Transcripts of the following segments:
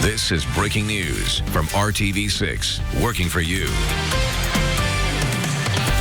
This is breaking news from RTV6, working for you.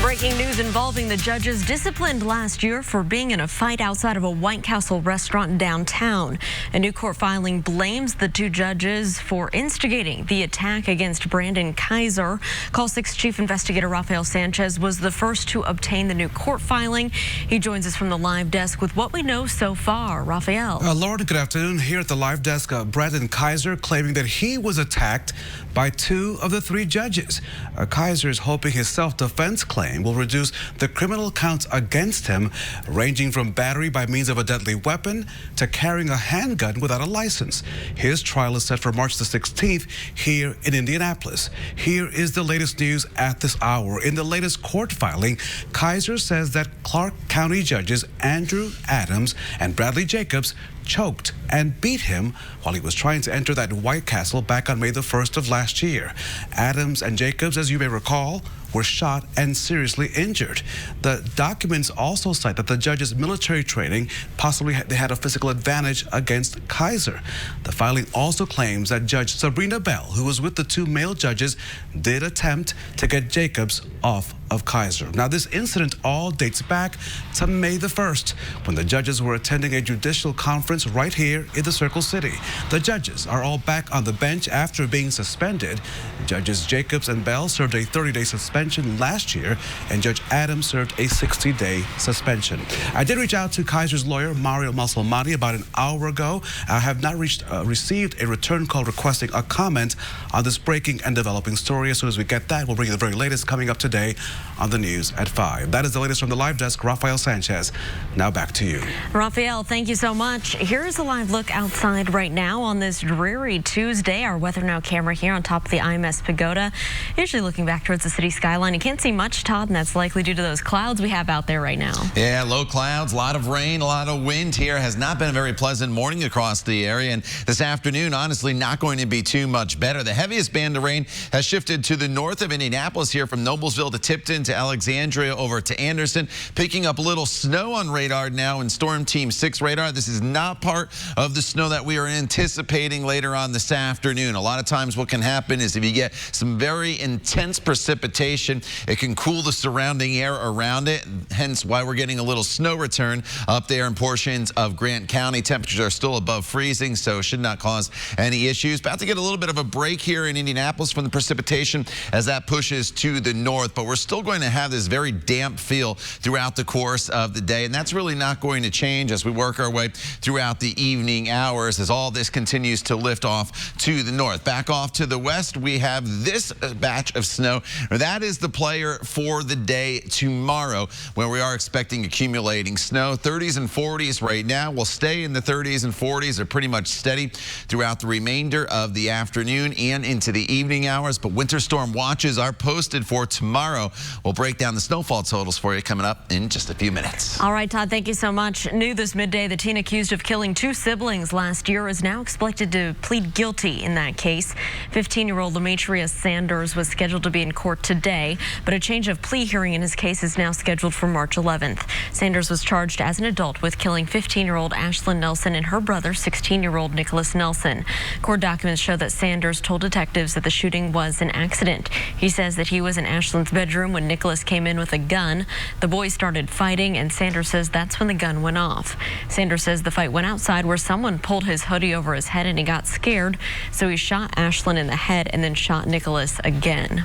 Breaking news involving the judges disciplined last year for being in a fight outside of a White Castle restaurant downtown. A new court filing blames the two judges for instigating the attack against Brandon Kaiser. Call 6 Chief Investigator Rafael Sanchez was the first to obtain the new court filing. He joins us from the live desk with what we know so far. Rafael. Lauren, good afternoon. Here at the live desk, Brandon Kaiser claiming that he was attacked by two of the three judges. Kaiser is hoping his self-defense claim will reduce the criminal counts against him, ranging from battery by means of a deadly weapon to carrying a handgun without a license. His trial is set for March the 16th here in Indianapolis. Here is the latest news at this hour. In the latest court filing, Kaiser says that Clark County judges Andrew Adams and Bradley Jacobs choked and beat him while he was trying to enter that White Castle back on May the 1st of last year. Adams and Jacobs, as you may recall, were shot and seriously injured. The documents also cite that the judges' military training possibly they had a physical advantage against Kaiser. The filing also claims that Judge Sabrina Bell, who was with the two male judges, did attempt to get Jacobs off of Kaiser. Now, this incident all dates back to May the 1st, when the judges were attending a judicial conference right here in the Circle City. The judges are all back on the bench after being suspended. Judges Jacobs and Bell served a 30-day suspension last year, and Judge Adams served a 60-day suspension. I did reach out to Kaiser's lawyer, Mario Masalmati, about an hour ago. I have not received a return call requesting a comment on this breaking and developing story. As soon as we get that, we'll bring you the very latest coming up today on the news at 5. That is the latest from the live desk. Rafael Sanchez, now back to you. Rafael, thank you so much. Here's a live look outside right now on this dreary Tuesday. Our Weather Now camera here on top of the IMS Pagoda, usually looking back towards the city skyline. You can't see much, Todd, and that's likely due to those clouds we have out there right now. Yeah, low clouds, a lot of rain, a lot of wind here. Has not been a very pleasant morning across the area, and this afternoon, honestly, not going to be too much better. The heaviest band of rain has shifted to the north of Indianapolis here from Noblesville to Tipton to Alexandria over to Anderson, picking up a little snow on radar now in Storm Team 6 radar. This is not part of the snow that we are anticipating later on this afternoon. A lot of times what can happen is if you get some very intense precipitation, it can cool the surrounding air around it, hence why we're getting a little snow return up there in portions of Grant County. Temperatures are still above freezing, so should not cause any issues. About to get a little bit of a break here in Indianapolis from the precipitation as that pushes to the north, but we're still going to have this very damp feel throughout the course of the day, and that's really not going to change as we work our way throughout the evening hours as all this continues to lift off to the north. Back off to the west, we have this batch of snow. That is the player for the day tomorrow, where we are expecting accumulating snow. 30s and 40s right now. We'll stay in the 30s and 40s. They're pretty much steady throughout the remainder of the afternoon and into the evening hours, but winter storm watches are posted for tomorrow. We'll break down the snowfall totals for you coming up in just a few minutes. All right, Todd, thank you so much. New this midday, the teen accused of killing two siblings last year is now expected to plead guilty in that case. 15-year-old Demetrius Sanders was scheduled to be in court today, but a change of plea hearing in his case is now scheduled for March 11th. Sanders was charged as an adult with killing 15-year-old Ashlyn Nelson and her brother, 16-year-old Nicholas Nelson. Court documents show that Sanders told detectives that the shooting was an accident. He says that he was in Ashlyn's bedroom when Nicholas came in with a gun. The boys started fighting, and Sanders says that's when the gun went off. Sanders says the fight went outside where someone pulled his hoodie over his head and he got scared, so he shot Ashlyn in the head and then shot Nicholas again.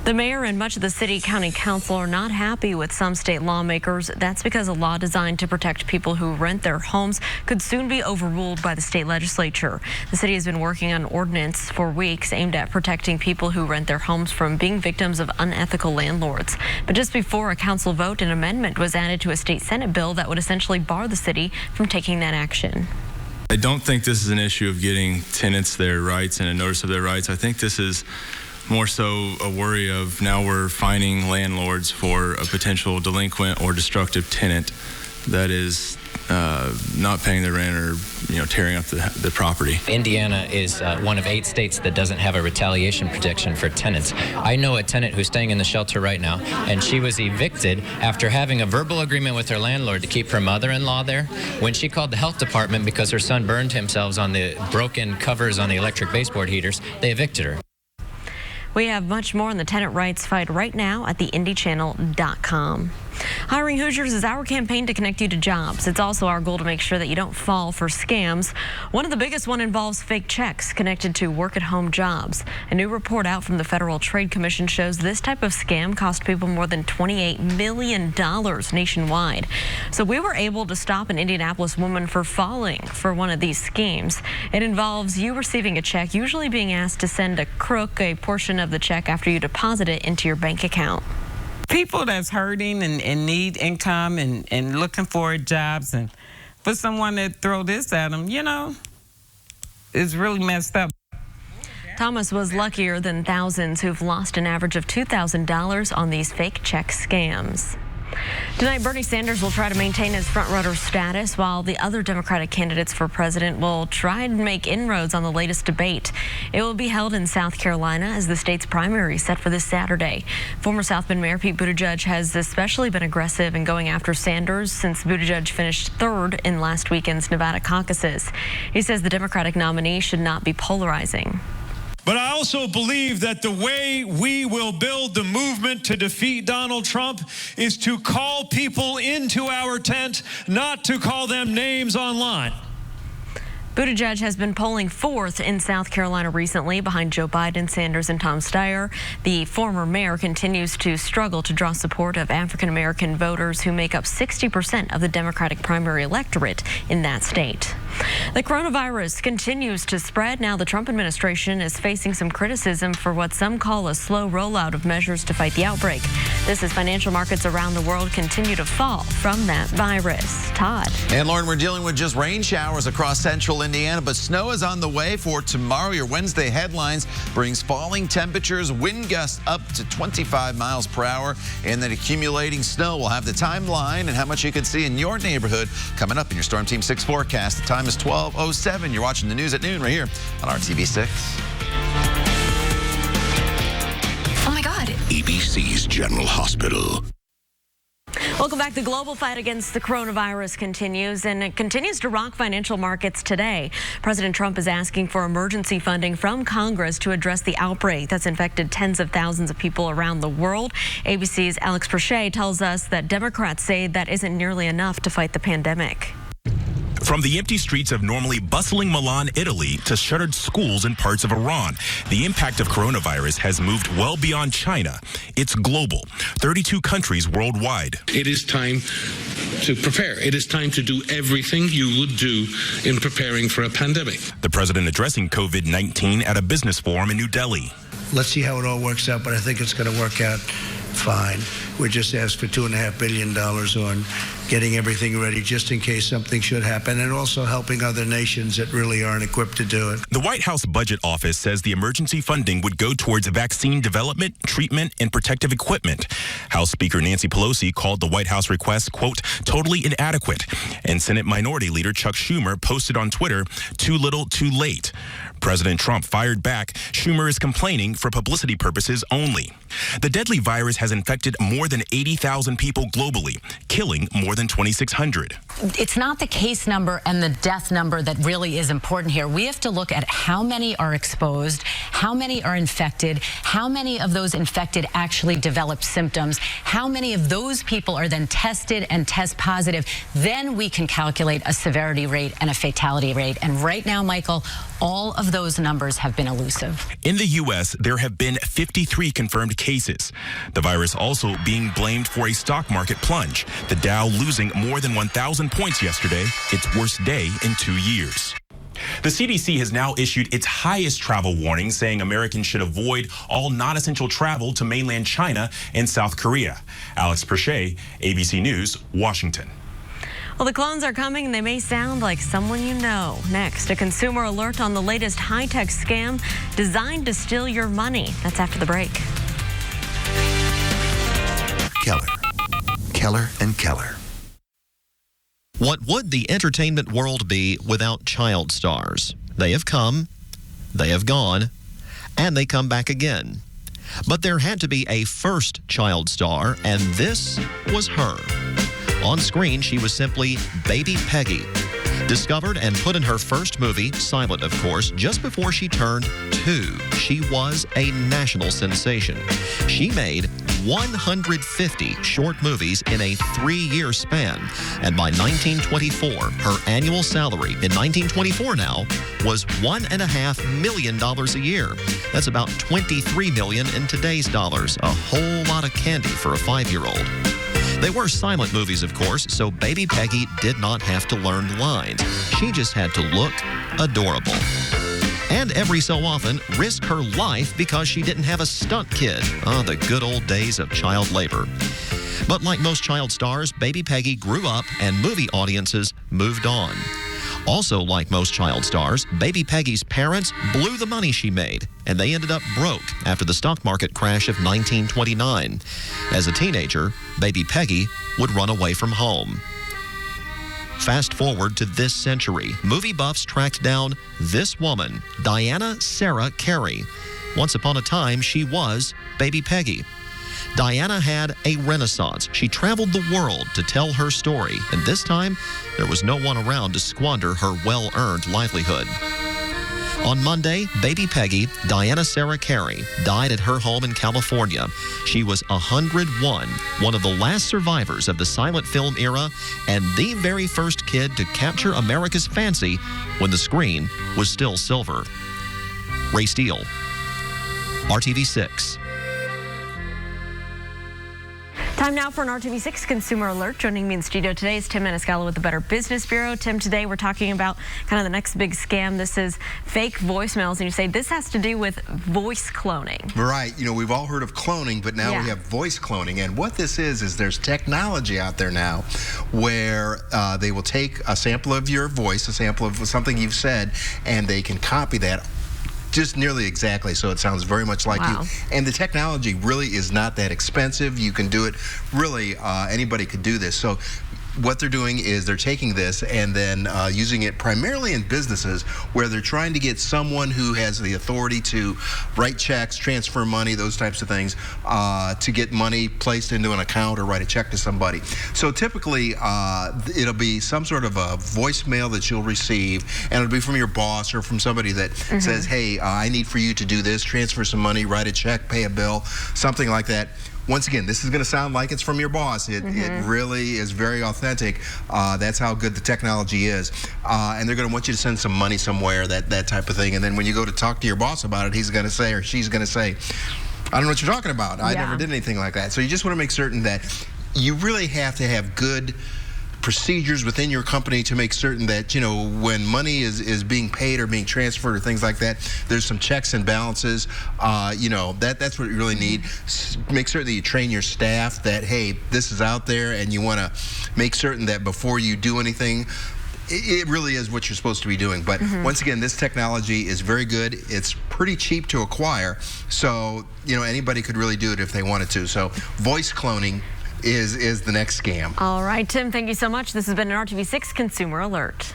The mayor and much of the city-county council are not happy with some state lawmakers. That's because a law designed to protect people who rent their homes could soon be overruled by the state legislature. The city has been working on an ordinance for weeks aimed at protecting people who rent their homes from being victims of unethical landlords. But just before a council vote, an amendment was added to a state Senate bill that would essentially bar the city from taking that action. I don't think this is an issue of getting tenants their rights and a notice of their rights. I think this is more so a worry of now we're fining landlords for a potential delinquent or destructive tenant that is not paying the rent or tearing up the property. Indiana is one of 8 states that doesn't have a retaliation protection for tenants. I know a tenant who's staying in the shelter right now, and she was evicted after having a verbal agreement with her landlord to keep her mother-in-law there. When she called the health department because her son burned himself on the broken covers on the electric baseboard heaters, they evicted her. We have much more on the tenant rights fight right now at theindychannel.com. Hiring Hoosiers is our campaign to connect you to jobs. It's also our goal to make sure that you don't fall for scams. One of the biggest one involves fake checks connected to work-at-home jobs. A new report out from the Federal Trade Commission shows this type of scam cost people more than $28 million nationwide. So we were able to stop an Indianapolis woman for falling for one of these schemes. It involves you receiving a check, usually being asked to send a crook a portion of the check after you deposit it into your bank account. People that's hurting and need income and looking for jobs, and for someone to throw this at them, is really messed up. Thomas was luckier than thousands who've lost an average of $2,000 on these fake check scams. Tonight, Bernie Sanders will try to maintain his front-runner status while the other Democratic candidates for president will try and make inroads on the latest debate. It will be held in South Carolina as the state's primary set for this Saturday. Former South Bend Mayor Pete Buttigieg has especially been aggressive in going after Sanders since Buttigieg finished third in last weekend's Nevada caucuses. He says the Democratic nominee should not be polarizing. But I also believe that the way we will build the movement to defeat Donald Trump is to call people into our tent, not to call them names online. Buttigieg has been polling fourth in South Carolina recently behind Joe Biden, Sanders, and Tom Steyer. The former mayor continues to struggle to draw support of African-American voters who make up 60% of the Democratic primary electorate in that state. The coronavirus continues to spread. Now the Trump administration is facing some criticism for what some call a slow rollout of measures to fight the outbreak. This as financial markets around the world continue to fall from that virus. Todd. And Lauren, we're dealing with just rain showers across central Indiana, but snow is on the way for tomorrow. Your Wednesday headlines brings falling temperatures, wind gusts up to 25 miles per hour, and then accumulating snow. We'll have the timeline and how much you can see in your neighborhood coming up in your Storm Team 6 forecast. The time is 12:07. You're watching the news at noon right here on RTV6. Oh my God. ABC's General Hospital. Welcome back. The global fight against the coronavirus continues, and it continues to rock financial markets today. President Trump is asking for emergency funding from Congress to address the outbreak that's infected tens of thousands of people around the world. ABC's Alex Prochet tells us that Democrats say that isn't nearly enough to fight the pandemic. From the empty streets of normally bustling Milan, Italy, to shuttered schools in parts of Iran, the impact of coronavirus has moved well beyond China. It's global. 32 countries worldwide. It is time to prepare. It is time to do everything you would do in preparing for a pandemic. The president addressing COVID-19 at a business forum in New Delhi. Let's see how it all works out, but I think it's going to work out fine. We just asked for $2.5 billion on getting everything ready just in case something should happen, and also helping other nations that really aren't equipped to do it. The White House Budget Office says the emergency funding would go towards vaccine development, treatment, and protective equipment. House Speaker Nancy Pelosi called the White House request, quote, totally inadequate. And Senate Minority Leader Chuck Schumer posted on Twitter, too little, too late. President Trump fired back. Schumer is complaining for publicity purposes only. The deadly virus has infected more than 80,000 people globally, killing more than 2,600. It's not the case number and the death number that really is important here. We have to look at how many are exposed, how many are infected, how many of those infected actually develop symptoms, how many of those people are then tested and test positive. Then we can calculate a severity rate and a fatality rate. And right now, Michael, all of those numbers have been elusive. In the U.S., there have been 53 confirmed cases. The virus also being blamed for a stock market plunge. The Dow losing more than 1,000 points yesterday, its worst day in 2 years. The CDC has now issued its highest travel warning, saying Americans should avoid all non-essential travel to mainland China and South Korea. Alex Prochet, ABC News, Washington. Well, the clones are coming, and they may sound like someone you know. Next, a consumer alert on the latest high-tech scam designed to steal your money. That's after the break. Keller and Keller. What would the entertainment world be without child stars? They have come, they have gone, and they come back again. But there had to be a first child star, and this was her. On screen, she was simply Baby Peggy. Discovered and put in her first movie, silent of course, just before she turned 2. She was a national sensation. She made 150 short movies in a 3-year span. And by 1924, her annual salary, in 1924 now, was $1.5 million a year. That's about $23 million in today's dollars. A whole lot of candy for a 5-year-old. They were silent movies, of course, so Baby Peggy did not have to learn lines. She just had to look adorable. And every so often, risk her life because she didn't have a stunt kid. Oh, the good old days of child labor. But like most child stars, Baby Peggy grew up and movie audiences moved on. Also, like most child stars, Baby Peggy's parents blew the money she made, and they ended up broke after the stock market crash of 1929. As a teenager, Baby Peggy would run away from home. Fast forward to this century, movie buffs tracked down this woman, Diana Sarah Carey. Once upon a time, she was Baby Peggy. Diana had a renaissance. She traveled the world to tell her story, and this time, there was no one around to squander her well-earned livelihood. On Monday, Baby Peggy, Diana Sarah Carey, died at her home in California. She was 101, one of the last survivors of the silent film era, and the very first kid to capture America's fancy when the screen was still silver. Ray Steele, RTV6. Time now for an RTV6 Consumer Alert. Joining me in studio today is Tim Maniscalco with the Better Business Bureau. Tim, today we're talking about kind of the next big scam. This is fake voicemails, and you say this has to do with voice cloning. Right. You know, we've all heard of cloning, but now we have voice cloning. And what this is there's technology out there now where they will take a sample of your voice, a sample of something you've said, and they can copy that just nearly exactly, so it sounds very much like you. And the technology really is not that expensive. You can do it, really, anybody could do this. So what they're doing is they're taking this and then using it primarily in businesses where they're trying to get someone who has the authority to write checks, transfer money, those types of things, to get money placed into an account or write a check to somebody. So typically, it'll be some sort of a voicemail that you'll receive, and it'll be from your boss or from somebody that says, hey, I need for you to do this, transfer some money, write a check, pay a bill, something like that. Once again, this is going to sound like it's from your boss. It really is very authentic. That's how good the technology is. And they're going to want you to send some money somewhere, that type of thing. And then when you go to talk to your boss about it, he's going to say, or she's going to say, I don't know what you're talking about. I never did anything like that. So you just want to make certain that you really have to have good procedures within your company to make certain that, you know, when money is being paid or being transferred or things like that, there's some checks and balances. You know, that's what you really need. Make certain that you train your staff that, hey, this is out there, and you want to make certain that before you do anything, it really is what you're supposed to be doing. But once again, this technology is very good. It's pretty cheap to acquire. So, you know, anybody could really do it if they wanted to. So voice cloning is the next scam. All right, Tim, thank you so much. This has been an RTV6 Consumer Alert.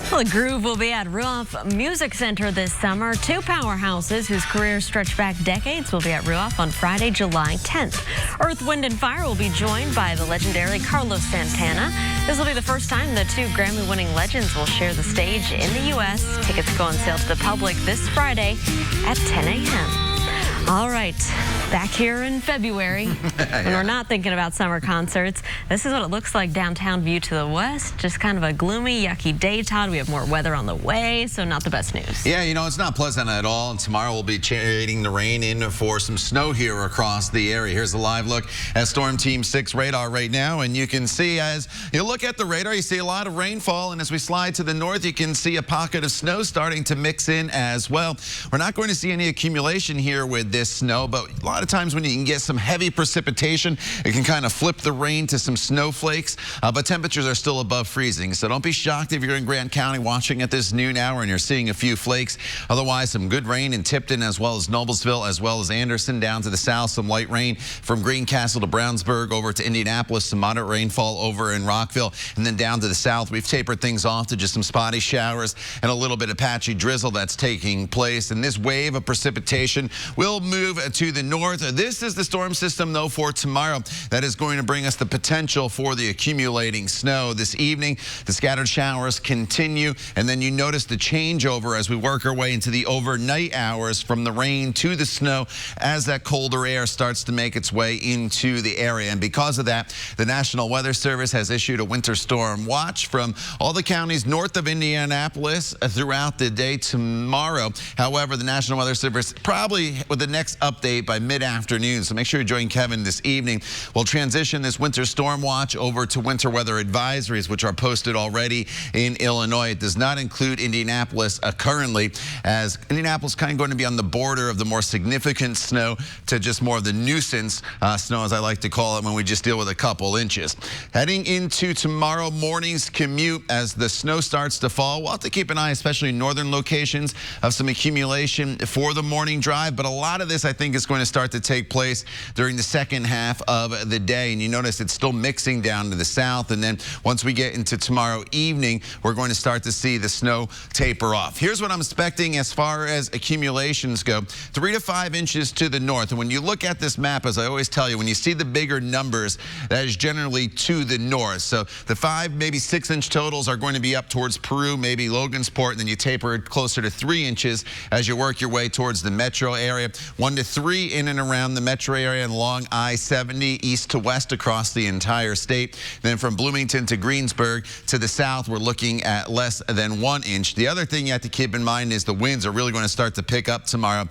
Well, the Groove will be at Ruoff Music Center this summer. 2 powerhouses whose careers stretch back decades will be at Ruoff on Friday, July 10th. Earth, Wind & Fire will be joined by the legendary Carlos Santana. This will be the first time the 2 Grammy-winning legends will share the stage in the U.S. Tickets go on sale to the public this Friday at 10 a.m. All right, back here in February, when we're not thinking about summer concerts, this is what it looks like downtown. View to the west, just kind of a gloomy, yucky day, Todd. We have more weather on the way, so not the best news. Yeah, you know, it's not pleasant at all, and tomorrow we'll be trading the rain in for some snow here across the area. Here's a live look at Storm Team 6 radar right now, and you can see as you look at the radar, you see a lot of rainfall, and as we slide to the north, you can see a pocket of snow starting to mix in as well. We're not going to see any accumulation here with this snow, but a lot lot of times when you can get some heavy precipitation, it can kind of flip the rain to some snowflakes, but temperatures are still above freezing. So don't be shocked if you're in Grant County watching at this noon hour and you're seeing a few flakes. Otherwise, some good rain in Tipton as well as Noblesville as well as Anderson. Down to the south, some light rain from Greencastle to Brownsburg over to Indianapolis, some moderate rainfall over in Rockville, and then down to the south, we've tapered things off to just some spotty showers and a little bit of patchy drizzle that's taking place. And this wave of precipitation will move to the north. This is the storm system, though, for tomorrow that is going to bring us the potential for the accumulating snow. This evening, the scattered showers continue, and then you notice the changeover as we work our way into the overnight hours from the rain to the snow as that colder air starts to make its way into the area. And because of that, the National Weather Service has issued a winter storm watch from all the counties north of Indianapolis throughout the day tomorrow. However, the National Weather Service probably with the next update by mid-afternoon, so make sure you join Kevin this evening. We'll transition this winter storm watch over to winter weather advisories, which are posted already in Illinois. It does not include Indianapolis currently, as Indianapolis is kind of going to be on the border of the more significant snow to just more of the nuisance snow, as I like to call it, when we just deal with a couple inches. Heading into tomorrow morning's commute, as the snow starts to fall, we'll have to keep an eye, especially in northern locations, of some accumulation for the morning drive. But a lot of this, I think, is going to start to take place during the second half of the day. And you notice it's still mixing down to the south. And then once we get into tomorrow evening, we're going to start to see the snow taper off. Here's what I'm expecting as far as accumulations go. 3 to 5 inches to the north. And when you look at this map, as I always tell you, when you see the bigger numbers, that is generally to the north. So the 5, maybe 6 inch totals are going to be up towards Peru, maybe Logansport, and then you taper it closer to 3 inches as you work your way towards the metro area. 1 to 3 in and around the metro area and along I-70 east to west across the entire state. Then from Bloomington to Greensburg to the south, we're looking at less than 1 inch. The other thing you have to keep in mind is the winds are really going to start to pick up tomorrow,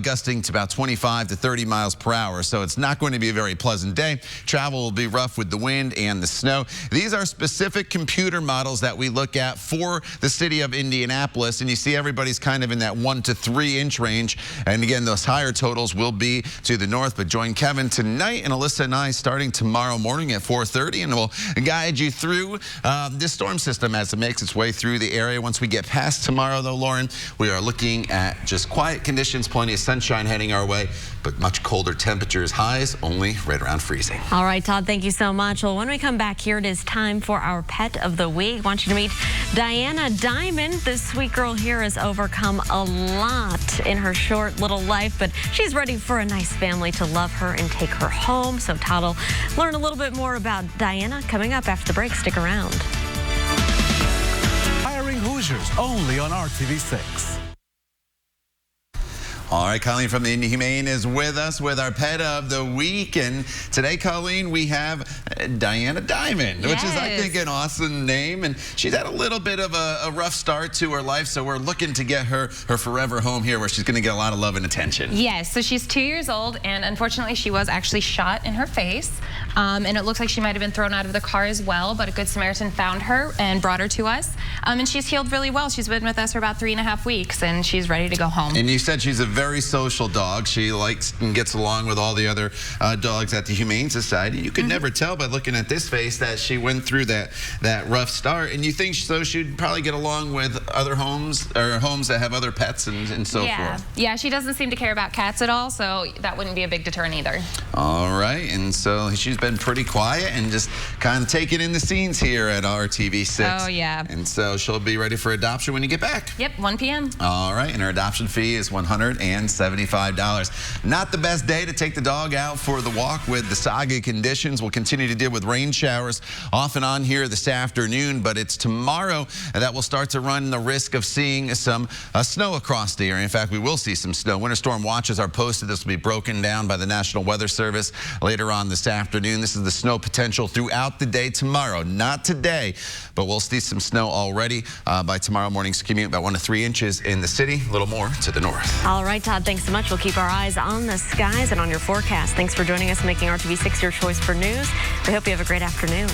gusting to about 25 to 30 miles per hour. So it's not going to be a very pleasant day. Travel will be rough with the wind and the snow. These are specific computer models that we look at for the city of Indianapolis, and you see everybody's kind of in that 1 to 3 inch range. And again, those higher totals will be to the north. But join Kevin tonight and Alyssa and I starting tomorrow morning at 4:30, and we'll guide you through this storm system as it makes its way through the area. Once we get past tomorrow, though, Lauren, we are looking at just quiet conditions, plenty of sunshine heading our way, but much colder temperatures, highs only right around freezing. All right, Todd, thank you so much. Well, when we come back here, it is time for our pet of the week. I want you to meet Diana Diamond. This sweet girl here has overcome a lot in her short little life, but she's ready for a nice family to love her and take her home. So Todd will learn a little bit more about Diana coming up after the break. Stick around. Hiring Hoosiers only on RTV6. All right, Colleen from the Inhumane is with us with our pet of the week. And today, Colleen, we have Diana Diamond, which is, I think, an awesome name. And she's had a little bit of a rough start to her life, so we're looking to get her forever home here where she's going to get a lot of love and attention. Yes, so she's 2 years old, and unfortunately, she was actually shot in her face. And it looks like she might have been thrown out of the car as well, but a Good Samaritan found her and brought her to us. And she's healed really well. She's been with us for about 3.5 weeks, and she's ready to go home. And you said she's a very social dog. She likes and gets along with all the other dogs at the Humane Society. You could never tell by looking at this face that she went through that rough start. And you think so she'd probably get along with other homes or homes that have other pets and so forth. Yeah, she doesn't seem to care about cats at all, so that wouldn't be a big deterrent either. All right, and so she's been pretty quiet and just kind of taking in the scenes here at RTV6. Oh, yeah. And so she'll be ready for adoption when you get back. Yep, 1 p.m. All right, and her adoption fee is $175. Not the best day to take the dog out for the walk with the saga conditions. We'll continue to deal with rain showers off and on here this afternoon, but it's tomorrow that we'll start to run the risk of seeing some snow across the area. In fact, we will see some snow. Winter storm watches are posted. This will be broken down by the National Weather Service later on this afternoon. This is the snow potential throughout the day tomorrow. Not today, but we'll see some snow already by tomorrow morning's commute, about 1 to 3 inches in the city, a little more to the north. All right, Todd, thanks so much. We'll keep our eyes on the skies and on your forecast. Thanks for joining us, making RTV6 your choice for news. We hope you have a great afternoon.